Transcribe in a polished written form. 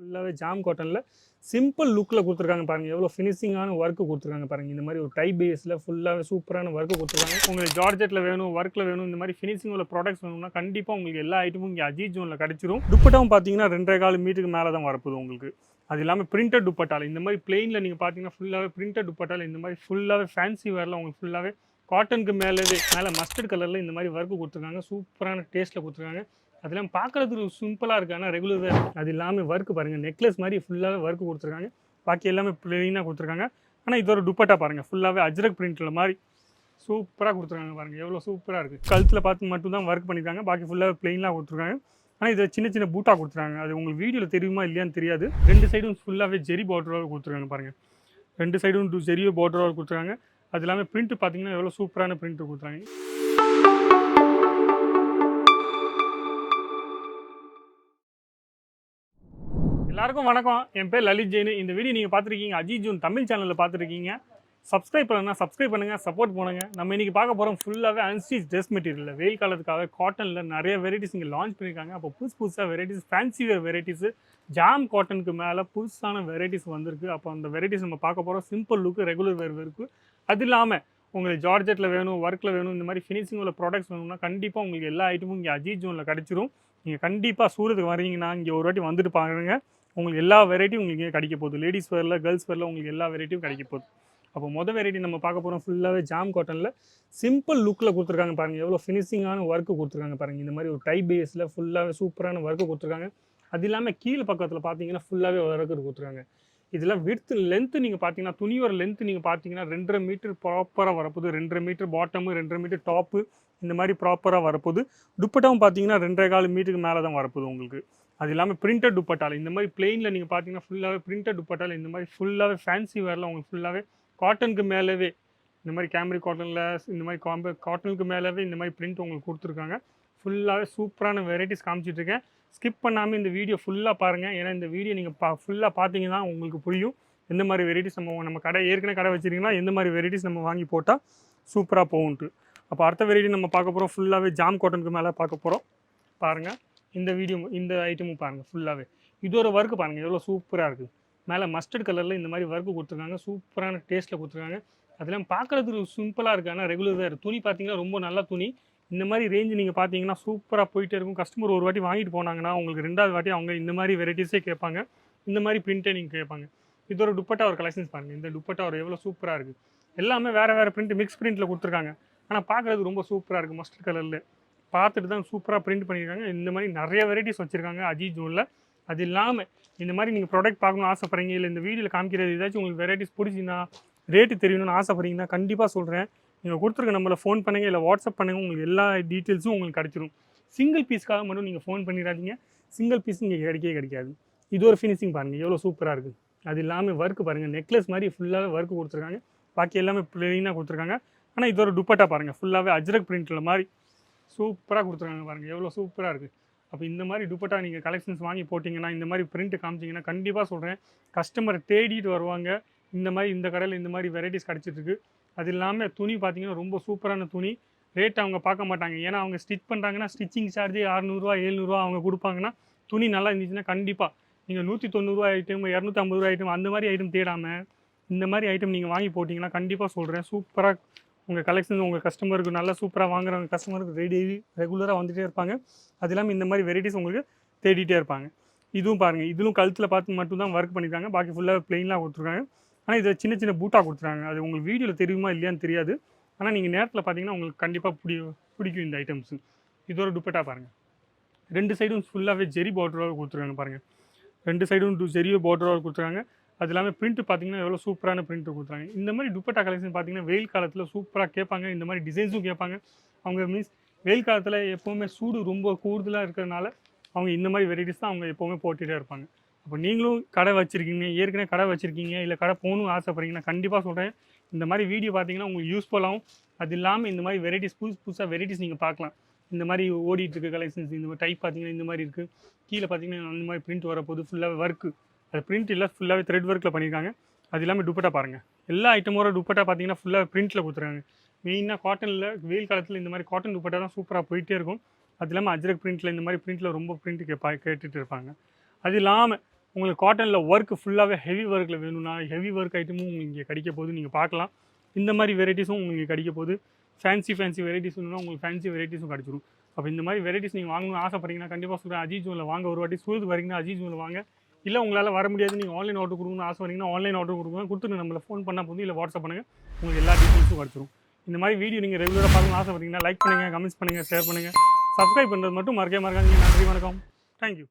ஃபுல்லாகவே ஜாம் காட்டனில் சிம்பிள் லுக்கில் கொடுத்துருக்காங்க பாருங்கள். எவ்வளோ ஃபினிஷிங்கான ஒர்க்கு கொடுத்துருக்காங்க பாருங்கள். இந்த மாதிரி ஒரு டை பேஸில் ஃபுல்லாகவே சூப்பரான ஒர்க்கு கொடுத்துருக்காங்க. உங்களுக்கு ஜார்ஜெட்டில் வேணும், ஒர்க்கில் வேணும், இந்த மாதிரி ஃபினிஷிங் உள்ள ப்ராடக்ட்ஸ் வேணும்னா கண்டிப்பாக உங்களுக்கு எல்லா ஐட்டமும் இங்கே அஜித் ஜோனில் கிடச்சிரும். துப்பட்டாவும் பார்த்தீங்கன்னா 2.25 மீட்டருக்கு மேலே தான் வரப்போகுது உங்களுக்கு. அது இல்லாமல் பிரிண்டட் துப்பட்டால் இந்த மாதிரி பிளெயினில் நீங்கள் பார்த்தீங்கன்னா ஃபுல்லாகவே பிரிண்டட் துப்பட்டால் இந்த மாதிரி ஃபுல்லாகவே ஃபேன்சி வேரில் உங்களுக்கு ஃபுல்லாகவே காட்டனுக்கு மேலே மஸ்டர்ட் கலரில் இந்த மாதிரி ஒர்க்கு கொடுத்துருக்காங்க. சூப்பரான டேஸ்ட்டில் கொடுத்துருக்காங்க. அதெல்லாம் பார்க்குறதுக்கு சிம்பிளாக இருக்குது, ஆனால் ரெகுலர் வேர். அது இல்லாமல் ஒர்க்கு பாருங்கள், நெக்லஸ் மாதிரி ஃபுல்லாகவே ஒர்க்கு கொடுத்துருக்காங்க. பாக்கி எல்லாமே ப்ளெயினாக கொடுத்துருக்காங்க. ஆனால் இது ஒரு துப்பட்டா பாருங்கள், ஃபுல்லாகவே அஜ்ரக் பிரிண்டில் மாதிரி சூப்பராக கொடுத்துருக்காங்க பாருங்கள். எவ்வளோ சூப்பராக இருக்குது. கழுத்தில் பார்த்து மட்டும் தான் ஒர்க் பண்ணியிருக்காங்க, பாக்கி ஃபுல்லாகவே ப்ளெயினாக கொடுத்துருக்காங்க. ஆனால் இதில் சின்ன சின்ன பூட்டாக கொடுத்துருக்காங்க. அது உங்களுக்கு வீடியோவில் தெரியுமா இல்லையான்னு தெரியாது. 2 சைடும் ஃபுல்லாகவே ஜெரி பார்டராக கொடுத்துருக்காங்க பாருங்கள். 2 சைடும் ஜெரி பார்டராக கொடுத்துருக்காங்க. அது இல்லாமல் பிரிண்ட் பார்த்தீங்கன்னா எவ்வளோ சூப்பரான பிரிண்ட் கொடுத்துருக்காங்க. எல்லாருக்கும் வணக்கம். என் பேர் லலித் ஜெயின். இந்த வீடியோ நீங்கள் பார்த்துருக்கீங்க அஜித் ஜோன் தமிழ் சேனலில் பார்த்துருக்கீங்க. சப்ஸ்கிரைப் பண்ணுங்கள், சப்ஸ்கிரைப் பண்ணுங்கள், சப்போர்ட் பண்ணுங்கள். நம்ம இன்றைக்கி பார்க்க போகிறோம் ஃபுல்லாகவே அன்ஸ்டிச் ட்ரெஸ் மெட்டீரியலில் வெயில் காலத்துக்காக காட்டனில் நிறைய வெரைட்டிஸ் இங்கே லான்ச் பண்ணியிருக்காங்க. அப்போ புதுசாக வெரைட்டிஸ், ஃபேன்சி வேர் வெரைட்டிஸு, ஜாம் காட்டனுக்கு மேலே புதுசான வெரைட்டிஸ் வந்திருக்கு. அப்போ அந்த வெரைட்டிஸ் நம்ம பார்க்க போகிறோம். சிம்பிள் லுக்கு, ரெகுலர் வேர் இருக்குது. அது இல்லாமல் உங்களுக்கு ஜார்ஜெட்டில் வேணும், ஒர்க்கில் வேணும், இந்த மாதிரி ஃபினிஷிங் உள்ள ப்ராடக்ட்ஸ் வேணும்னா கண்டிப்பாக உங்களுக்கு எல்லா ஐட்டமும் இங்கே அஜித் ஜோனில் கிடச்சிரும். நீங்கள் கண்டிப்பாக சூரத்துக்கு வரீங்கன்னா இங்கே ஒரு வாட்டி வந்துட்டு பாருங்க. உங்களுக்கு எல்லா வெரைட்டியும் உங்களுக்கு கிடைக்க போகுது. லேடிஸ் வேரில், கேர்ள்ஸ் வேரில் உங்களுக்கு எல்லா வெரைட்டியும் கிடைக்க போகுது. அப்போ மொதல் வெரைட்டி நம்ம பார்க்க போகிறோம் ஃபுல்லாகவே ஜாம் காட்டனில் சிம்பிள் லுக்கில் கொடுத்துருக்காங்க பாருங்கள். எவ்வளோ ஃபினிஷிங்கான ஒர்க்கு கொடுத்துருக்காங்க பாருங்கள். இந்த மாதிரி ஒரு டை பேஸில் ஃபுல்லாகவே சூப்பரான ஒர்க்கு கொடுத்துருக்காங்க. அது இல்லாமல் கீழே பக்கத்தில் பார்த்தீங்கன்னா ஃபுல்லாகவே ஒர்க்கு கொடுத்துருக்காங்க. இதில் விட்த்து லென்த்து நீங்கள் பார்த்தீங்கன்னா துணியோட லென்த்து நீங்கள் பார்த்தீங்கன்னா 2.5 மீட்டர் ப்ராப்பராக வரப்போகுது. 2.5 மீட்டர் பாட்டமு, 2.5 மீட்டர் டாப்பு, இந்த மாதிரி ப்ராப்பராக வரப்போகுது. துப்பட்டாவும் பார்த்தீங்கன்னா 2.25 மீட்டருக்கு மேலே தான் வரப்போகுது உங்களுக்கு. அது இல்லாமல் பிரிண்டட் துப்பட்டால் இந்த மாதிரி பிளெயினில் நீங்கள் பார்த்தீங்கன்னா ஃபுல்லாகவே பிரிண்டட் துப்பட்டால் இந்த மாதிரி ஃபுல்லாகவே ஃபேன்சி வேரில் உங்களுக்கு ஃபுல்லாகவே காட்டனுக்கு மேலேவே இந்த மாதிரி கேமரி காட்டனில் இந்த மாதிரி காட்டனுக்கு மேலேவே இந்த மாதிரி பிரிண்ட் உங்களுக்கு கொடுத்துருக்காங்க. ஃபுல்லாகவே சூப்பரான வெரைட்டிஸ் காமிச்சிட்ருக்கேன். ஸ்கிப் பண்ணாமல் இந்த வீடியோ ஃபுல்லாக பாருங்கள். ஏன்னா இந்த வீடியோ நீங்கள் ஃபுல்லாக பார்த்தீங்கன்னா உங்களுக்கு புரியும் எந்த மாதிரி வெரைட்டிஸ் நம்ம கடை ஏற்கனவே கடை வச்சுருக்கீங்கன்னா எந்த மாதிரி வெரைட்டிஸ் நம்ம வாங்கி போட்டால் சூப்பராக போகும்ட்டு. அப்போ அடுத்த வெரைட்டி நம்ம பார்க்க போகிறோம் ஃபுல்லாகவே ஜாம் காட்டனுக்கு மேலே பார்க்க போகிறோம். பாருங்கள் இந்த வீடியோ, இந்த ஐட்டமும் பாருங்கள் ஃபுல்லாகவே. இது ஒரு ஒர்க்கு பாருங்கள் எவ்வளோ சூப்பராக இருக்குது. மேலே மஸ்டர்ட் கலரில் இந்த மாதிரி ஒர்க்கு கொடுத்துருக்காங்க. சூப்பரான டேஸ்ட்டில் கொடுத்துருக்காங்க. அதெல்லாம் பார்க்குறதுக்கு சிம்பிளாக இருக்குது, ஆனால் ரெகுலர் வேறு. துணி பார்த்தீங்கன்னா ரொம்ப நல்ல துணி. இந்த மாதிரி ரேஞ்சு நீங்கள் பார்த்தீங்கன்னா சூப்பராக போயிட்டே இருக்கும். கஸ்டமர் ஒரு வாட்டி வாங்கிட்டு போனாங்கன்னா உங்களுக்கு 2வது வாட்டி அவங்க இந்த மாதிரி வெரைட்டிஸே கேட்பாங்க. இந்த மாதிரி பிரிண்ட்டே நீங்கள் கேட்பாங்க. இது ஒரு துப்பட்டா ஒரு கலெக்ஷன்ஸ் பாருங்கள். இந்த துப்பட்டா ஒரு எவ்வளோ சூப்பராக இருக்குது. எல்லாமே வேறு வேறு பிரிண்ட், மிக்ஸ் பிரிண்ட்டில் கொடுத்துருக்காங்க. ஆனால் பார்க்குறதுக்கு ரொம்ப சூப்பராக இருக்குது. மஸ்டர்ட் கலரில் பார்த்துட்டு தான் சூப்பராக பிரிண்ட் பண்ணியிருக்காங்க. இந்த மாதிரி நிறைய வெரைட்டிஸ் வச்சுருக்காங்க அஜித் ஜோனில். அது இல்லாமல் இந்த மாதிரி நீங்கள் ப்ராடக்ட் பார்க்கணும்னு ஆசைப்படுறீங்க, இல்லை இந்த வீடியோவில் காமிக்கிறது ஏதாச்சும் உங்களுக்கு வெரைட்டிஸ் பிடிச்சின்னா, ரேட்டு தெரியணும்னு ஆசைப்படுறீங்கன்னா கண்டிப்பாக சொல்கிறேன். நீங்கள் கொடுத்துருக்க நம்மளை ஃபோன் பண்ணுங்கள், இல்லை வாட்ஸ்அப் பண்ணுங்கள். உங்களுக்கு எல்லா டீட்டெயில்ஸும் உங்களுக்கு கிடச்சிரும். சிங்கிள் பீஸ்க்காக மட்டும் நீங்கள் ஃபோன் பண்ணிடாதீங்க. சிங்கிள் பீஸ் இங்கே கிடைக்காது. இது ஒரு ஃபினிஷிங் பாருங்கள் எவ்வளோ சூப்பராக இருக்குது. அது இல்லாமல் ஒர்க்கு பாருங்கள், நெக்லஸ் மாதிரி ஃபுல்லாகவே ஒர்க்கு கொடுத்துருக்காங்க. பாக்கி எல்லாமே ப்ளெயினாக கொடுத்துருக்காங்க. ஆனால் இது ஒரு துப்பட்டா பாருங்கள் ஃபுல்லாகவே அஜ்ரக் பிரிண்டில் மாதிரி சூப்பராக கொடுத்துருக்காங்க பாருங்கள். எவ்வளோ சூப்பராக இருக்குது. அப்போ இந்த மாதிரி துப்பட்டா நீங்கள் கலெக்ஷன்ஸ் வாங்கி போட்டிங்கன்னா, இந்த மாதிரி பிரிண்ட் காமிச்சிங்கன்னா கண்டிப்பாக சொல்கிறேன் கஸ்டமரை தேடிட்டு வருவாங்க. இந்த மாதிரி இந்த கடையில் இந்த மாதிரி வெரைட்டிஸ் கிடச்சிட்ருக்கு. அது இல்லாமல் துணி பார்த்தீங்கன்னா ரொம்ப சூப்பரான துணி. ரேட் அவங்க பார்க்க மாட்டாங்க. ஏன்னா அவங்க ஸ்டிச் பண்ணுறாங்கன்னா ஸ்டிச்சிங் சார்ஜ் 600 700 அவங்க கொடுப்பாங்கன்னா, துணி நல்லா இருந்துச்சுன்னா கண்டிப்பாக நீங்கள் 190 ஐட்டம், 250 ஐட்டம் அந்த மாதிரி ஐட்டம் தேடாமல் இந்த மாதிரி ஐட்டம் நீங்கள் வாங்கி போட்டிங்கன்னா கண்டிப்பாக சொல்கிறேன் சூப்பராக உங்கள் கலெக்ஷன்ஸ் உங்கள் கஸ்டமருக்கு நல்லா சூப்பராக வாங்குறவங்க கஸ்டமருக்கு ரெகுலராக வந்துகிட்டே இருப்பாங்க. அது இல்லாமல் இந்த மாதிரி வெரைட்டிஸ் உங்களுக்கு தேடிட்டே இருப்பாங்க. இதுவும் பாருங்கள், இதுவும் கழுத்தில் பார்த்து மட்டும் தான் ஒர்க் பண்ணியிருக்காங்க. பாக்கி ஃபுல்லாக ப்ளெயினாக கொடுத்துருக்காங்க. ஆனால் இதை சின்ன சின்ன பூட்டாக கொடுத்துருக்காங்க. அது உங்களுக்கு வீடியோவில் தெரியுமா இல்லையான்னு தெரியாது. ஆனால் நீங்கள் நேரத்தில் பார்த்தீங்கன்னா உங்களுக்கு கண்டிப்பாக பிடிக்கும் இந்த ஐட்டம்ஸு. இதோட துப்பட்டா பாருங்கள். 2 சைடும் ஃபுல்லாகவே ஜெரி பார்டராக கொடுத்துருக்காங்க பாருங்கள். 2 சைடும் ஜெரி பார்டராக கொடுத்துருக்காங்க. அது இல்லாமல் பிரிண்ட் பார்த்தீங்கன்னா எவ்வளோ சூப்பரான பிரிண்ட் கொடுத்துறாங்க. இந்த மாதிரி துப்பட்டா கலெக்ஷன் பார்த்தீங்கன்னா வெயில் காலத்தில் சூப்பராக கேட்பாங்க. இந்த மாதிரி டிசைன்ஸும் கேட்பாங்க. அவங்க மீன்ஸ் வெயில் காலத்தில் எப்போவுமே சூடு ரொம்ப கூடுதலாக இருக்கிறதுனால அவங்க இந்த மாதிரி வெரைட்டிஸ் தான் அவங்க எப்போவுமே போட்டுகிட்டே இருப்பாங்க. அப்போ நீங்களும் கடை வச்சுருக்கீங்க, ஏற்கனவே கடை வச்சுருக்கீங்க, இல்லை கடை போகணும்னு ஆசைப்படுறீங்கன்னா கண்டிப்பாக சொல்கிறேன் இந்த மாதிரி வீடியோ பார்த்தீங்கன்னா உங்களுக்கு யூஸ்ஃபுல்லாகவும். அது இல்லாமல் இந்த மாதிரி வெரைட்டிஸ் புதுசாக வெரைட்டிஸ் நீங்கள் பார்க்கலாம். இந்த மாதிரி ஓடிட்டு இருக்க கலெக்ஷன்ஸ் இந்த மாதிரி டைப் பார்த்தீங்கன்னா இந்த மாதிரி இருக்குது. கீழே பார்த்தீங்கன்னா அந்த மாதிரி பிரிண்ட் வரப்போது ஃபுல்லாக ஒர்க்கு. அது பிரிண்ட் இல்லை, ஃபுல்லாகவே த்ரெட் ஒர்க்கில் பண்ணியிருக்காங்க. அது இல்லாமல் துப்பட்டா பாருங்கள். எல்லா ஐட்டமோட துப்பட்டா பார்த்தீங்கன்னா ஃபுல்லாக பிரிண்ட்டில் கொடுத்துருக்காங்க. மெயினாக காட்டனில் வெயில் காலத்தில் இந்த மாதிரி காட்டன் துப்பட்டா தான் சூப்பராக போயிட்டே இருக்கும். அது இல்லாமல் அஜ்ரக் பிரிண்ட்டில் இந்த மாதிரி பிரிண்ட்டில் ரொம்ப பிரிண்ட் கேட்டுட்டு இருப்பாங்க. அது இல்லாமல் உங்களுக்கு காட்டனில் ஒர்க் ஃபுல்லாகவே ஹெவி ஒர்க்கில் வேணும்னா ஹெவி ஒர்க் ஐட்டமும் உங்களுக்கு இங்கே கிடைக்க போகுது, நீங்கள் பார்க்கலாம். இந்த மாதிரி வெரைட்டிஸும் உங்களுக்கு கிடைக்க போகுது. ஃபேன்சி வெரைட்டிஸ் வேணும்னா உங்களுக்கு ஃபேன்சி வெரைட்டிஸும் கிடச்சிரும். அப்போ இந்த மாதிரி வெரைட்டிஸ் நீங்கள் வாங்கணும்னு ஆசைப்பட்டீங்கன்னா கண்டிப்பாக சொல்கிறேன், அஜித் ஜூனில் வாங்க. ஒரு வாட்டி சூரத் வரீங்கன்னா அஜித் ஜூனில் வாங்க. இல்லை உங்களால் வர முடியாது, நீங்கள் ஆன்லைன் ஆர்டர் கொடுக்கணும்னு ஆசை வரீங்கன்னா ஆன்லைன் ஆர்டர் கொடுங்க, கொடுத்துட்டு நம்மளை ஃபோன் பண்ணால் போதும், இல்லை வாட்ஸ்அப் பண்ணுங்கள், உங்களுக்கு எல்லா டீட்டெயில்ஸும் கிடச்சிரும். இந்த மாதிரி வீடியோ நீங்கள் ரெகுலராக பார்க்கணும்னு ஆசைப்பட்டீங்கன்னா லைக் பண்ணுங்கள், கமெண்ட்ஸ் பண்ணுங்கள், ஷேர் பண்ணுங்கள், சப்ஸ்கிரைப் பண்ணுறது மட்டும் மறக்காம. நன்றி, வணக்கம், தேங்க்யூ.